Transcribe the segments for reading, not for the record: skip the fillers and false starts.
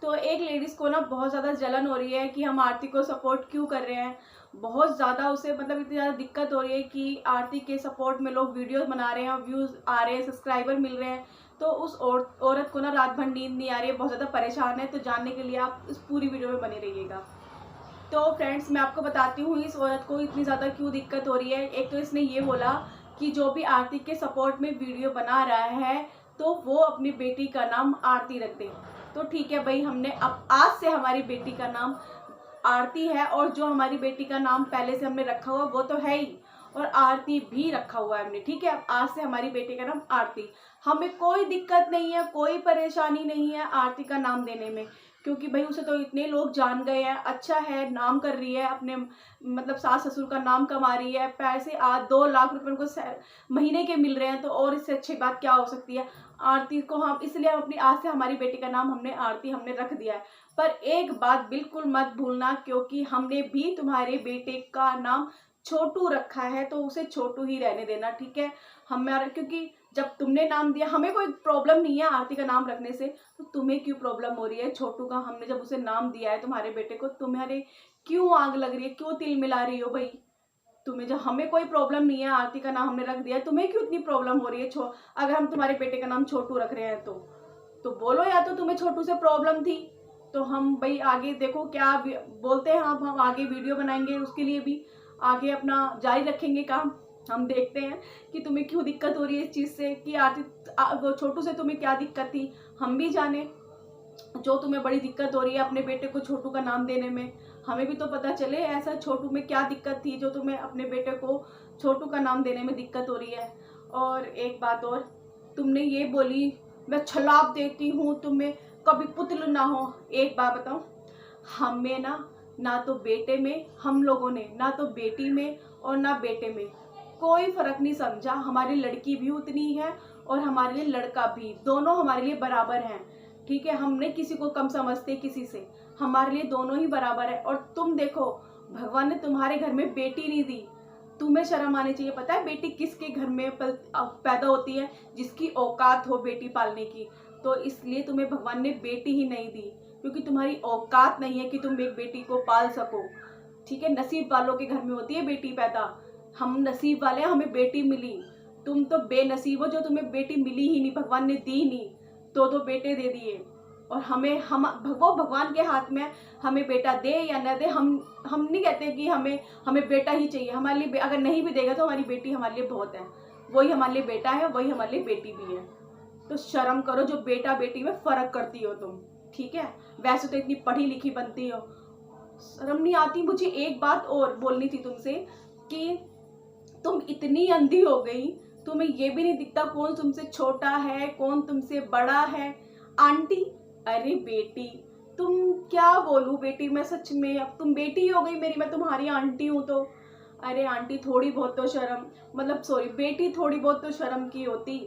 तो एक लेडीज़ को ना बहुत ज़्यादा जलन हो रही है कि हम आरती को सपोर्ट क्यों कर रहे हैं। बहुत ज़्यादा उसे मतलब इतनी ज़्यादा दिक्कत हो रही है कि आरती के सपोर्ट में लोग वीडियोस बना रहे हैं, व्यूज़ आ रहे हैं, सब्सक्राइबर मिल रहे हैं। तो उस औरत को ना रात भर नींद नहीं आ रही है, बहुत ज़्यादा परेशान है। तो जानने के लिए आप इस पूरी वीडियो में बने रहिएगा। तो फ्रेंड्स, मैं आपको बताती हूँ इस औरत को इतनी ज़्यादा क्यों दिक्कत हो रही है। एक तो इसने ये बोला कि जो भी आरती के सपोर्ट में वीडियो बना रहा है तो वो अपनी बेटी का नाम आरती रख दे। तो ठीक है भाई, हमने अब आज से हमारी बेटी का नाम आरती है, और जो हमारी बेटी का नाम पहले से हमने रखा हुआ वो तो है ही, और आरती भी रखा हुआ है हमने। ठीक है, अब आज से हमारी बेटी का नाम आरती। हमें कोई दिक्कत नहीं है, कोई परेशानी नहीं है आरती का नाम देने में, क्योंकि भाई उसे तो इतने लोग जान गए हैं। अच्छा है, नाम कर रही है, अपने मतलब सास ससुर का नाम कमा रही है, पैसे आज 2 लाख रुपए उनको महीने के मिल रहे हैं, तो और इससे अच्छी बात क्या हो सकती है। आरती को हम इसलिए अपनी आज से हमारी बेटी का नाम हमने आरती हमने रख दिया है। पर एक बात बिल्कुल मत भूलना, क्योंकि हमने भी तुम्हारे बेटे का नाम छोटू रखा है तो उसे छोटू ही रहने देना। ठीक है, हमारा, क्योंकि जब तुमने नाम दिया, हमें कोई प्रॉब्लम नहीं है आरती का नाम रखने से, तो तुम्हें क्यों प्रॉब्लम हो रही है छोटू का। हमने जब उसे नाम दिया है तुम्हारे बेटे को, तुम्हारे क्यों आग लग रही है, क्यों तिल मिला रही हो भाई तुम्हें। जब हमें कोई प्रॉब्लम नहीं है, आरती का नाम हमने रख दिया है, तुम्हें क्यों इतनी प्रॉब्लम हो रही है। अगर हम तुम्हारे बेटे का नाम छोटू रख रहे हैं तो बोलो, या तो तुम्हें छोटू से प्रॉब्लम थी, तो हम भाई आगे देखो क्या बोलते हैं। हम आगे वीडियो बनाएंगे, उसके लिए भी आगे अपना जारी रखेंगे काम। हम देखते हैं कि तुम्हें क्यों दिक्कत हो रही है इस चीज़ से, कि आरती वो छोटू से तुम्हें क्या दिक्कत थी, हम भी जाने। जो तुम्हें बड़ी दिक्कत हो रही है अपने बेटे को छोटू का नाम देने में, हमें भी तो पता चले ऐसा छोटू में क्या दिक्कत थी जो तुम्हें अपने बेटे को छोटू का नाम देने में दिक्कत हो रही है। और एक बात और, तुमने ये बोली मैं छलाप देती हूँ तुम्हें, कभी पुतल ना हो। एक बात बताऊँ, हमें ना तो बेटे में, हम लोगों ने ना तो बेटी में और ना बेटे में कोई फर्क नहीं समझा। हमारी लड़की भी उतनी है और हमारे लिए लड़का भी, दोनों हमारे लिए बराबर हैं। ठीक है, हमने किसी को कम समझते किसी से, हमारे लिए दोनों ही बराबर है। और तुम देखो, भगवान ने तुम्हारे घर में बेटी नहीं दी, तुम्हें शर्म आनी चाहिए। पता है बेटी किसके घर में पैदा होती है, जिसकी औकात हो बेटी पालने की। तो इसलिए तुम्हें भगवान ने बेटी ही नहीं दी, क्योंकि तुम्हारी औकात नहीं है कि तुम एक बेटी को पाल सको। ठीक है, नसीब वालों के घर में होती है बेटी पैदा, हम नसीब वाले हैं, हमें बेटी मिली। तुम तो बेनसीब हो जो तुम्हें बेटी मिली ही नहीं, भगवान ने दी नहीं, तो बेटे दे दिए। और वो भगवान के हाथ में, हमें बेटा दे या न दे। हम नहीं कहते कि हमें बेटा ही चाहिए। हमारे लिए अगर नहीं भी देगा तो हमारी बेटी हमारे लिए बहुत है। वही हमारे लिए बेटा है, वही हमारे लिए बेटी भी है। तो शर्म करो जो बेटा बेटी में फर्क करती हो तुम। ठीक है, वैसे तो इतनी पढ़ी लिखी बनती हो, शर्म नहीं आती। मुझे एक बात और बोलनी थी तुमसे, कि तुम इतनी अंधी हो गई, तुम्हें ये भी नहीं दिखता कौन तुमसे छोटा है कौन तुमसे बड़ा है। आंटी, अरे बेटी, तुम क्या बोलूं बेटी, मैं सच में, अब तुम बेटी हो गई मेरी, मैं तुम्हारी आंटी हूं तो। अरे आंटी, थोड़ी बहुत तो शर्म, मतलब सॉरी बेटी, थोड़ी बहुत तो शर्म की होती,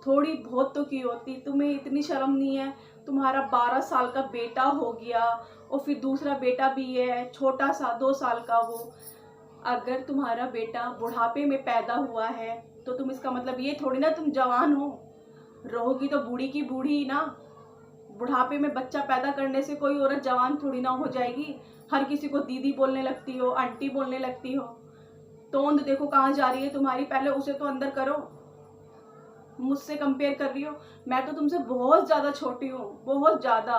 थोड़ी बहुत तो की होती। तुम्हें इतनी शर्म नहीं है। तुम्हारा 12 साल का बेटा हो गया, और फिर दूसरा बेटा भी है छोटा सा 2 साल का वो। अगर तुम्हारा बेटा बुढ़ापे में पैदा हुआ है तो तुम, इसका मतलब ये थोड़ी ना तुम जवान हो, रहोगी तो बूढ़ी की बूढ़ी ना। बुढ़ापे में बच्चा पैदा करने से कोई औरत जवान थोड़ी ना हो जाएगी। हर किसी को दीदी बोलने लगती हो, आंटी बोलने लगती हो। तोंद देखो कहाँ जा रही है तुम्हारी, पहले उसे तो अंदर करो। मुझसे कंपेयर कर रही हो, मैं तो तुमसे बहुत ज्यादा छोटी हूँ, बहुत ज्यादा।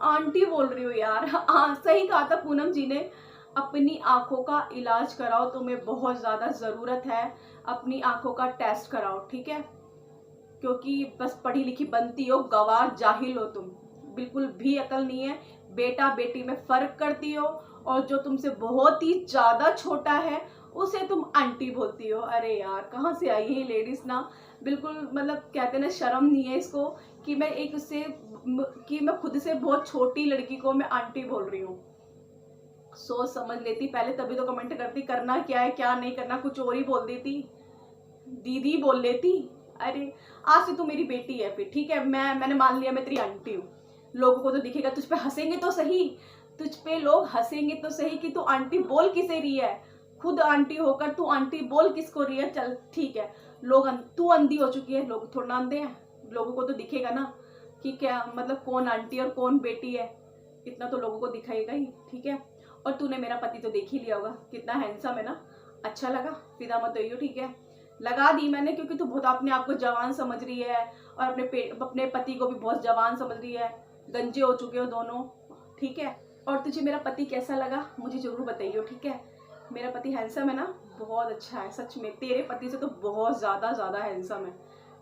आंटी बोल रही हो यार। हाँ, सही कहा था पूनम जी ने, अपनी आंखों का इलाज कराओ, तुम्हें बहुत ज्यादा जरूरत है। अपनी आंखों का टेस्ट कराओ, ठीक है, क्योंकि बस पढ़ी लिखी बनती हो, गवार जाहिल हो तुम, बिल्कुल भी अकल नहीं है। बेटा बेटी में फर्क करती हो, और जो तुमसे बहुत ही ज्यादा छोटा है उसे तुम आंटी बोलती हो। अरे यार, कहाँ से आई है लेडीज ना, बिल्कुल मतलब कहते ना, शर्म नहीं है इसको, कि मैं खुद से बहुत छोटी लड़की को मैं आंटी बोल रही हूँ। सोच समझ लेती पहले, तभी तो कमेंट करती, करना क्या है क्या नहीं करना, कुछ और ही बोल देती, दीदी बोल लेती। अरे आज से तू मेरी बेटी है फिर, ठीक है, मैंने मान लिया मैं तेरी आंटी हूँ। लोगों को तो दिखेगा, तुझ पे हंसेंगे तो सही, तुझ पे लोग हंसेंगे तो सही कि तू आंटी बोल किसे रही है। खुद आंटी होकर तू आंटी बोल किसको रही है। चल ठीक है, तू अंधी हो चुकी है, लोग थोड़ा ना अंधे हैं, लोगों को तो दिखेगा ना। कि क्या मतलब कौन आंटी और कौन बेटी है, इतना तो लोगों को दिखाएगा ही, ठीक है। और तूने मेरा पति तो देख ही लिया होगा, कितना हैंडसम है ना, अच्छा लगा, फिदा मत होइयो, ठीक है। लगा दी मैंने क्योंकि तू बहुत अपने आप को जवान समझ रही है और अपने पति को भी बहुत जवान समझ रही है, गंजे हो चुके हो दोनों, ठीक है। और तुझे मेरा पति कैसा लगा मुझे जरूर बताइयो, ठीक है। मेरा पति हैंडसम है ना, बहुत अच्छा है सच में, तेरे पति से तो बहुत ज़्यादा हैंडसम है,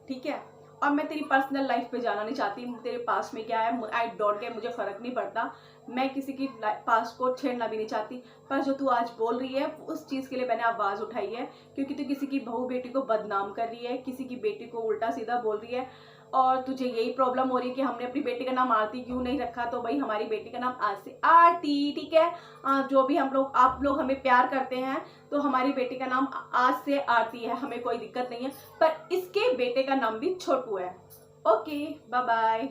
ठीक है। और मैं तेरी पर्सनल लाइफ पे जाना नहीं चाहती, तेरे पास में क्या है आई डोंट केयर, मुझे फ़र्क नहीं पड़ता, मैं किसी की पास को छेड़ना भी नहीं चाहती। पर जो तू आज बोल रही है उस चीज़ के लिए मैंने आवाज़ उठाई है, क्योंकि तू किसी की बहू बेटी को बदनाम कर रही है, किसी की बेटी को उल्टा सीधा बोल रही है, और तुझे यही प्रॉब्लम हो रही है कि हमने अपनी बेटी का नाम आरती क्यों नहीं रखा। तो भाई हमारी बेटी का नाम आज से आरती, ठीक है। जो भी आप लोग हमें प्यार करते हैं, तो हमारी बेटी का नाम आज से आरती है, हमें कोई दिक्कत नहीं है। पर इसके बेटे का नाम भी छोटू है। Okay, bye bye.